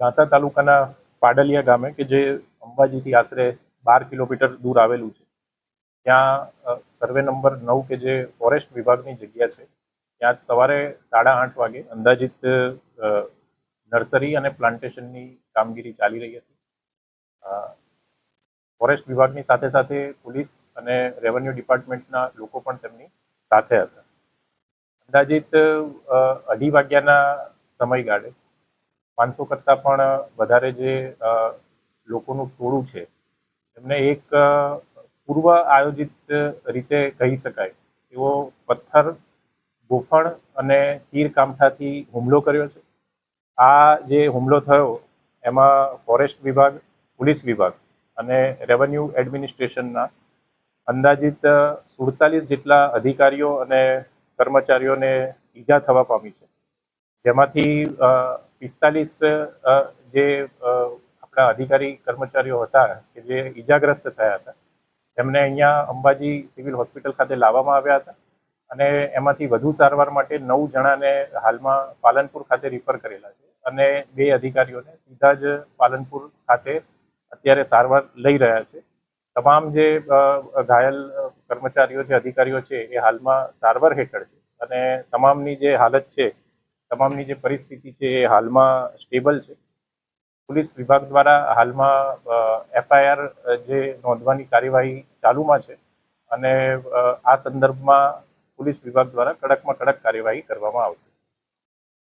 દાંતા તાલુકાના પાડલિયા ગામે કે જે અંબાજીથી આશરે 12 કિલોમીટર દૂર આવેલું છે, ત્યાં સર્વે નંબર 9 કે જે ફોરેસ્ટ વિભાગની જગ્યા છે, ત્યાં સવારે 8:30 વાગે અંદાજિત નર્સરી અને પ્લાન્ટેશનની કામગીરી ચાલી રહી હતી. ફોરેસ્ટ વિભાગની સાથે સાથે પોલીસ અને રેવન્યુ ડિપાર્ટમેન્ટના લોકો પણ તેમની સાથે હતા. અંદાજિત 2:30 વાગ્યાના સમયગાળે 500 કરતાં પણ વધારે જે લોકોનું ટોળું છે, એમને એક પૂર્વ આયોજિત રીતે કહી શકાય એવો પથ્થર, ગોફણ અને તીર કામઠાથી હુમલો કર્યો છે. આ જે હુમલો થયો એમાં ફોરેસ્ટ વિભાગ, પોલીસ વિભાગ અને રેવન્યુ એડમિનિસ્ટ્રેશનના અંદાજિત 47 જેટલા અધિકારીઓ અને કર્મચારીઓને ઈજા થવા પામી છે, જેમાંથી 45 જે આપણા અધિકારી કર્મચારીઓ હતા કે જે ઈજાગ્રસ્ત થયા હતા, એમને અહીંયા અંબાજી સિવિલ હોસ્પિટલ ખાતે લાવવામાં આવ્યા હતા અને એમાંથી વધુ સારવાર માટે 9 જણાને હાલમાં પાલનપુર ખાતે રિફર કરેલા છે અને 2 અધિકારીઓને સીધા જ પાલનપુર ખાતે અત્યારે સારવાર લઈ રહ્યા છે. તમામ જે ઘાયલ કર્મચારીઓ છે, અધિકારીઓ છે, એ હાલમાં સારવાર હેઠળ છે અને તમામની જે હાલત છે, તમામની જે પરિસ્થિતિ છે એ હાલમાં સ્ટેબલ છે. પોલીસ વિભાગ દ્વારા હાલમાં FIR જે નોંધવાની કાર્યવાહી ચાલુમાં છે અને આ સંદર્ભમાં પોલીસ વિભાગ દ્વારા કડકમાં કડક કાર્યવાહી કરવામાં આવશે.